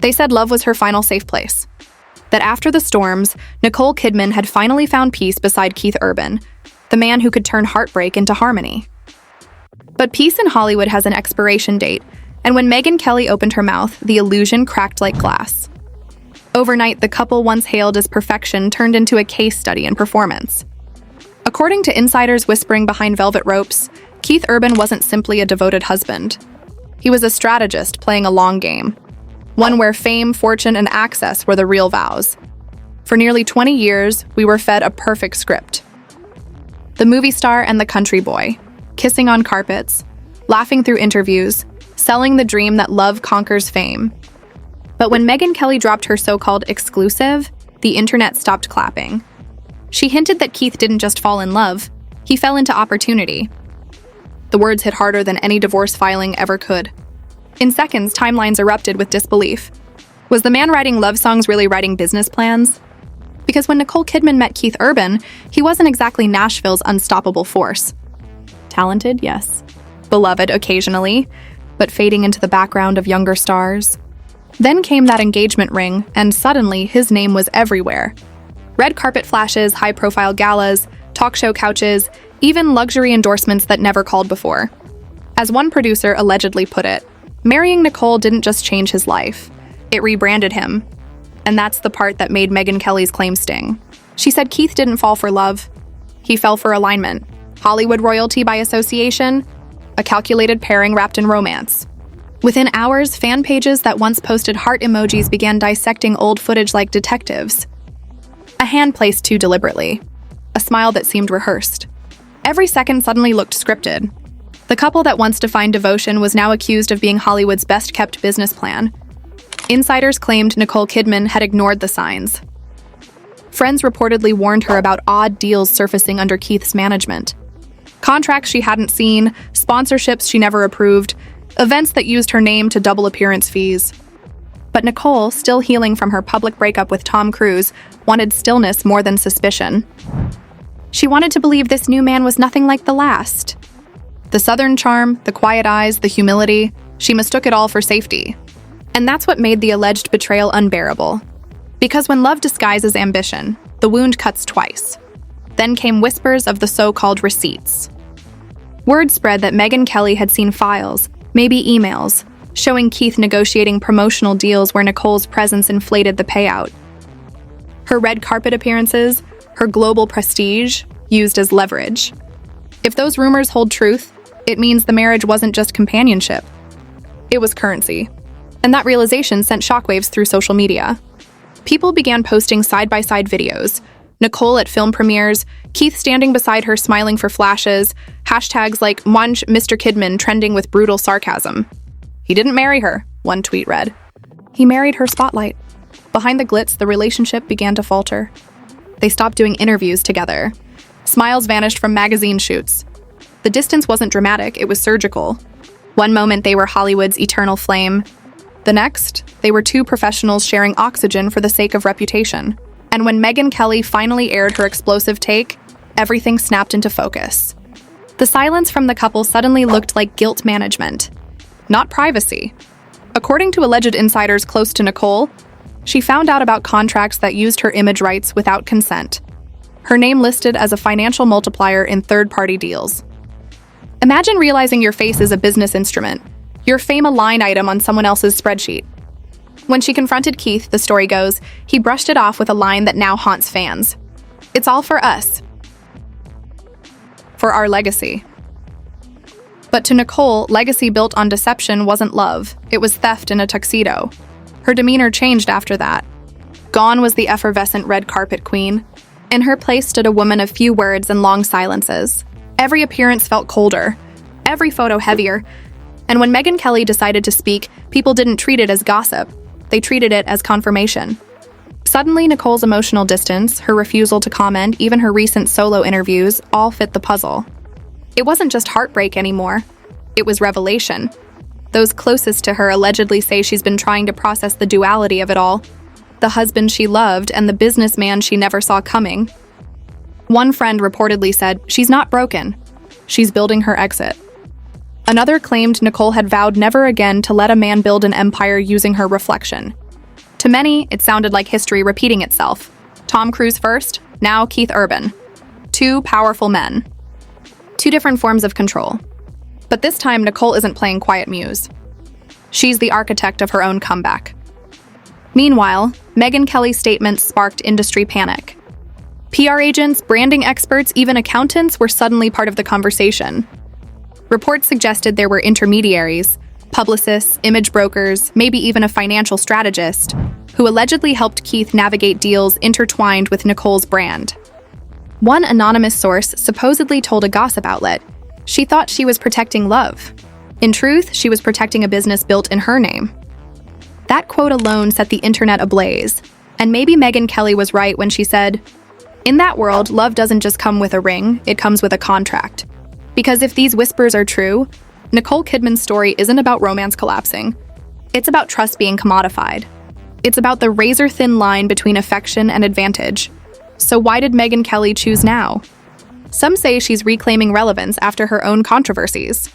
They said love was her final safe place. That after the storms, Nicole Kidman had finally found peace beside Keith Urban, the man who could turn heartbreak into harmony. But peace in Hollywood has an expiration date, and when Megyn Kelly opened her mouth, the illusion cracked like glass. Overnight, the couple once hailed as perfection turned into a case study in performance. According to insiders whispering behind velvet ropes, Keith Urban wasn't simply a devoted husband. He was a strategist playing a long game, one where fame, fortune, and access were the real vows. For nearly 20 years, we were fed a perfect script. The movie star and the country boy, kissing on carpets, laughing through interviews, selling the dream that love conquers fame. But when Megyn Kelly dropped her so-called exclusive, the internet stopped clapping. She hinted that Keith didn't just fall in love, he fell into opportunity. The words hit harder than any divorce filing ever could. In seconds, timelines erupted with disbelief. Was the man writing love songs really writing business plans? Because when Nicole Kidman met Keith Urban, he wasn't exactly Nashville's unstoppable force. Talented, yes. Beloved occasionally, but fading into the background of younger stars. Then came that engagement ring, and suddenly his name was everywhere. Red carpet flashes, high-profile galas, talk show couches, even luxury endorsements that never called before. As one producer allegedly put it, marrying Nicole didn't just change his life, it rebranded him. And that's the part that made Megyn Kelly's claim sting. She said Keith didn't fall for love. He fell for alignment. Hollywood royalty by association, a calculated pairing wrapped in romance. Within hours, fan pages that once posted heart emojis began dissecting old footage like detectives. A hand placed too deliberately. A smile that seemed rehearsed. Every second suddenly looked scripted. The couple that once defined devotion was now accused of being Hollywood's best-kept business plan. Insiders claimed Nicole Kidman had ignored the signs. Friends reportedly warned her about odd deals surfacing under Keith's management. Contracts she hadn't seen, sponsorships she never approved, events that used her name to double appearance fees. But Nicole, still healing from her public breakup with Tom Cruise, wanted stillness more than suspicion. She wanted to believe this new man was nothing like the last. The southern charm, the quiet eyes, the humility, she mistook it all for safety. And that's what made the alleged betrayal unbearable. Because when love disguises ambition, the wound cuts twice. Then came whispers of the so-called receipts. Word spread that Megyn Kelly had seen files, maybe emails, showing Keith negotiating promotional deals where Nicole's presence inflated the payout. Her red carpet appearances, her global prestige, used as leverage. If those rumors hold truth, it means the marriage wasn't just companionship. It was currency. And that realization sent shockwaves through social media. People began posting side-by-side videos, Nicole at film premieres, Keith standing beside her smiling for flashes, hashtags like Munch Mr. Kidman trending with brutal sarcasm. He didn't marry her, one tweet read. He married her spotlight. Behind the glitz, the relationship began to falter. They stopped doing interviews together. Smiles vanished from magazine shoots. The distance wasn't dramatic, it was surgical. One moment they were Hollywood's eternal flame. The next, they were two professionals sharing oxygen for the sake of reputation. And when Megyn Kelly finally aired her explosive take, everything snapped into focus. The silence from the couple suddenly looked like guilt management, not privacy. According to alleged insiders close to Nicole, she found out about contracts that used her image rights without consent. Her name listed as a financial multiplier in third-party deals. Imagine realizing your face is a business instrument, your fame a line item on someone else's spreadsheet. When she confronted Keith, the story goes, he brushed it off with a line that now haunts fans. It's all for us. For our legacy. But to Nicole, legacy built on deception wasn't love. It was theft in a tuxedo. Her demeanor changed after that. Gone was the effervescent red carpet queen. In her place stood a woman of few words and long silences. Every appearance felt colder, every photo heavier. And when Megyn Kelly decided to speak, people didn't treat it as gossip. They treated it as confirmation. Suddenly, Nicole's emotional distance, her refusal to comment, even her recent solo interviews, all fit the puzzle. It wasn't just heartbreak anymore. It was revelation. Those closest to her allegedly say she's been trying to process the duality of it all. The husband she loved and the businessman she never saw coming. One friend reportedly said, "She's not broken. She's building her exit." Another claimed Nicole had vowed never again to let a man build an empire using her reflection. To many, it sounded like history repeating itself. Tom Cruise first, now Keith Urban. Two powerful men. Two different forms of control. But this time, Nicole isn't playing quiet muse. She's the architect of her own comeback. Meanwhile, Megyn Kelly's statements sparked industry panic. PR agents, branding experts, even accountants were suddenly part of the conversation. Reports suggested there were intermediaries, publicists, image brokers, maybe even a financial strategist, who allegedly helped Keith navigate deals intertwined with Nicole's brand. One anonymous source supposedly told a gossip outlet she thought she was protecting love. In truth, she was protecting a business built in her name. That quote alone set the internet ablaze, and maybe Megyn Kelly was right when she said, "In that world, love doesn't just come with a ring, it comes with a contract." Because if these whispers are true, Nicole Kidman's story isn't about romance collapsing. It's about trust being commodified. It's about the razor-thin line between affection and advantage. So why did Megyn Kelly choose now? Some say she's reclaiming relevance after her own controversies.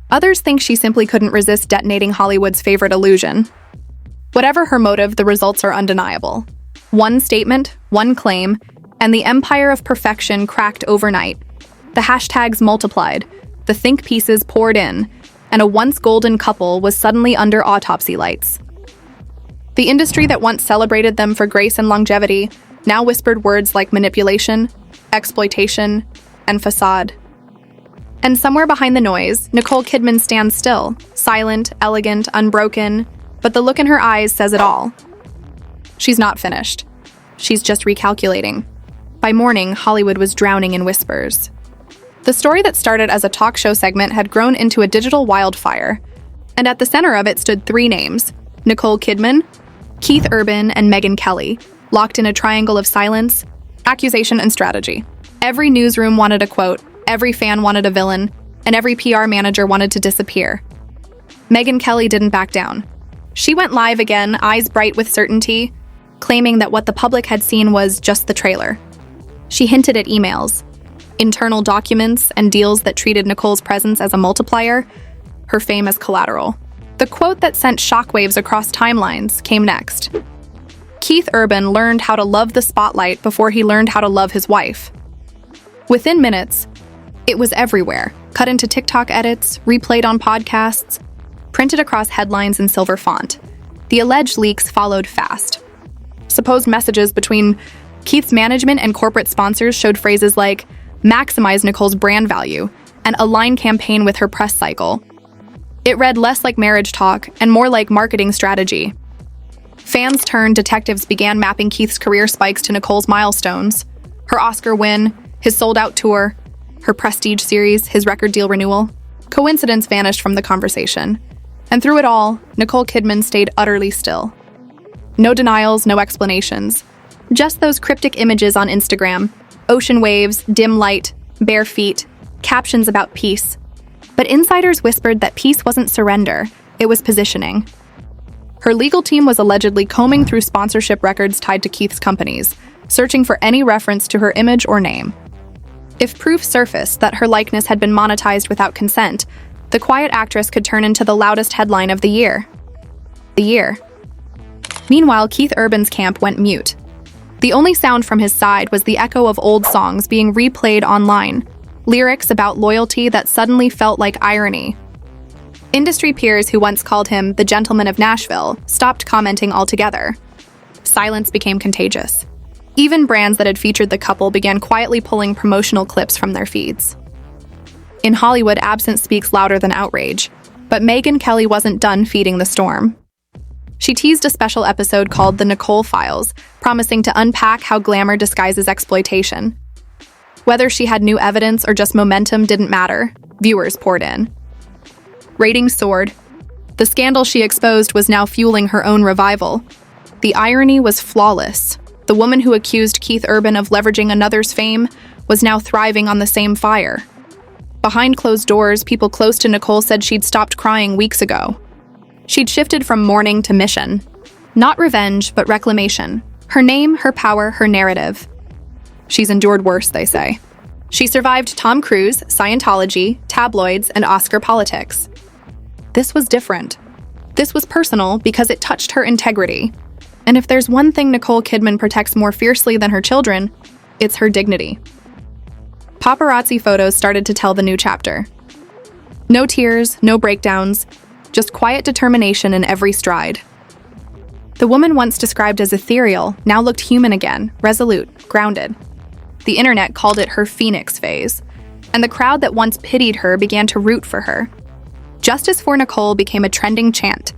Others think she simply couldn't resist detonating Hollywood's favorite illusion. Whatever her motive, the results are undeniable. One statement, one claim, and the empire of perfection cracked overnight. The hashtags multiplied, the think pieces poured in, and a once golden couple was suddenly under autopsy lights. The industry that once celebrated them for grace and longevity now whispered words like manipulation, exploitation, and facade. And somewhere behind the noise, Nicole Kidman stands still, silent, elegant, unbroken, but the look in her eyes says it all. She's not finished. She's just recalculating. By morning, Hollywood was drowning in whispers. The story that started as a talk show segment had grown into a digital wildfire, and at the center of it stood three names: Nicole Kidman, Keith Urban, and Megyn Kelly, locked in a triangle of silence, accusation, and strategy. Every newsroom wanted a quote, every fan wanted a villain, and every PR manager wanted to disappear. Megyn Kelly didn't back down. She went live again, eyes bright with certainty, claiming that what the public had seen was just the trailer. She hinted at emails, internal documents, and deals that treated Nicole's presence as a multiplier, her fame as collateral. The quote that sent shockwaves across timelines came next. Keith Urban learned how to love the spotlight before he learned how to love his wife. Within minutes, it was everywhere, cut into TikTok edits, replayed on podcasts, printed across headlines in silver font. The alleged leaks followed fast. Supposed messages between Keith's management and corporate sponsors showed phrases like "maximize Nicole's brand value" and "align campaign with her press cycle." It read less like marriage talk and more like marketing strategy. Fans turned, detectives began mapping Keith's career spikes to Nicole's milestones: her Oscar win, his sold-out tour, her prestige series, his record deal renewal. Coincidence vanished from the conversation. And through it all, Nicole Kidman stayed utterly still. No denials, no explanations. Just those cryptic images on Instagram: ocean waves, dim light, bare feet, captions about peace. But insiders whispered that peace wasn't surrender, it was positioning. Her legal team was allegedly combing through sponsorship records tied to Keith's companies, searching for any reference to her image or name. If proof surfaced that her likeness had been monetized without consent, the quiet actress could turn into the loudest headline of the year. Meanwhile, Keith Urban's camp went mute. The only sound from his side was the echo of old songs being replayed online, lyrics about loyalty that suddenly felt like irony. Industry peers who once called him the gentleman of Nashville stopped commenting altogether. Silence became contagious. Even brands that had featured the couple began quietly pulling promotional clips from their feeds. In Hollywood, absence speaks louder than outrage, but Megyn Kelly wasn't done feeding the storm. She teased a special episode called The Nicole Files, promising to unpack how glamour disguises exploitation. Whether she had new evidence or just momentum didn't matter. Viewers poured in. Ratings soared. The scandal she exposed was now fueling her own revival. The irony was flawless. The woman who accused Keith Urban of leveraging another's fame was now thriving on the same fire. Behind closed doors, people close to Nicole said she'd stopped crying weeks ago. She'd shifted from mourning to mission. Not revenge, but reclamation. Her name, her power, her narrative. She's endured worse, they say. She survived Tom Cruise, Scientology, tabloids, and Oscar politics. This was different. This was personal because it touched her integrity. And if there's one thing Nicole Kidman protects more fiercely than her children, it's her dignity. Paparazzi photos started to tell the new chapter. No tears, no breakdowns, just quiet determination in every stride. The woman once described as ethereal now looked human again, resolute, grounded. The internet called it her phoenix phase, and the crowd that once pitied her began to root for her. Justice for Nicole became a trending chant,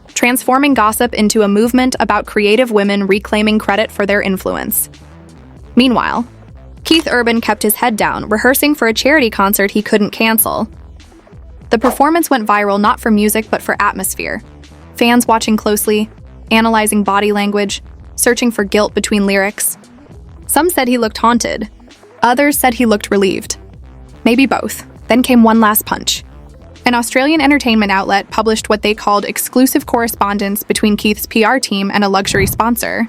transforming gossip into a movement about creative women reclaiming credit for their influence. Meanwhile, Keith Urban kept his head down, rehearsing for a charity concert he couldn't cancel. The performance went viral not for music but for atmosphere. Fans watching closely, analyzing body language, searching for guilt between lyrics. Some said he looked haunted. Others said he looked relieved. Maybe both. Then came one last punch. An Australian entertainment outlet published what they called exclusive correspondence between Keith's PR team and a luxury sponsor.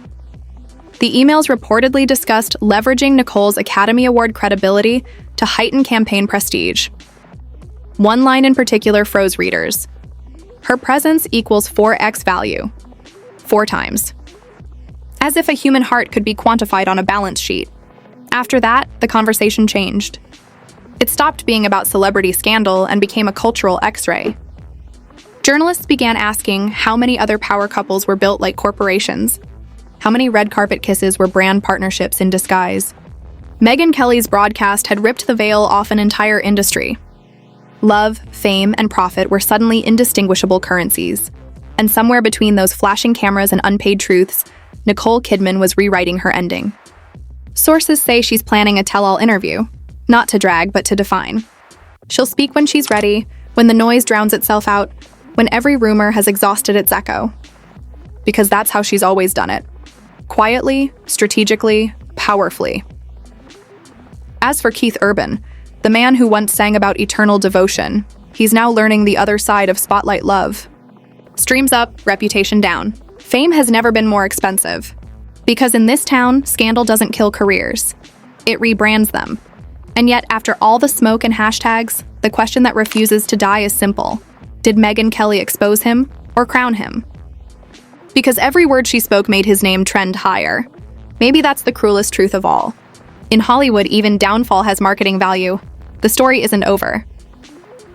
The emails reportedly discussed leveraging Nicole's Academy Award credibility to heighten campaign prestige. One line in particular froze readers. Her presence equals 4x value. 4 times. As if a human heart could be quantified on a balance sheet. After that, the conversation changed. It stopped being about celebrity scandal and became a cultural X-ray. Journalists began asking how many other power couples were built like corporations. How many red carpet kisses were brand partnerships in disguise? Megyn Kelly's broadcast had ripped the veil off an entire industry. Love, fame, and profit were suddenly indistinguishable currencies. And somewhere between those flashing cameras and unpaid truths, Nicole Kidman was rewriting her ending. Sources say she's planning a tell-all interview, not to drag, but to define. She'll speak when she's ready, when the noise drowns itself out, when every rumor has exhausted its echo. Because that's how she's always done it. Quietly, strategically, powerfully. As for Keith Urban, the man who once sang about eternal devotion, he's now learning the other side of spotlight love. Streams up, reputation down. Fame has never been more expensive. Because in this town, scandal doesn't kill careers. It rebrands them. And yet, after all the smoke and hashtags, the question that refuses to die is simple. Did Megyn Kelly expose him or crown him? Because every word she spoke made his name trend higher. Maybe that's the cruelest truth of all. In Hollywood, even downfall has marketing value. The story isn't over.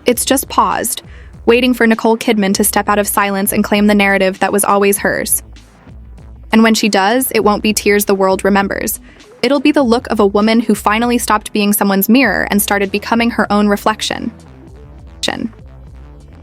It's just paused, waiting for Nicole Kidman to step out of silence and claim the narrative that was always hers. And when she does, it won't be tears the world remembers. It'll be the look of a woman who finally stopped being someone's mirror and started becoming her own reflection.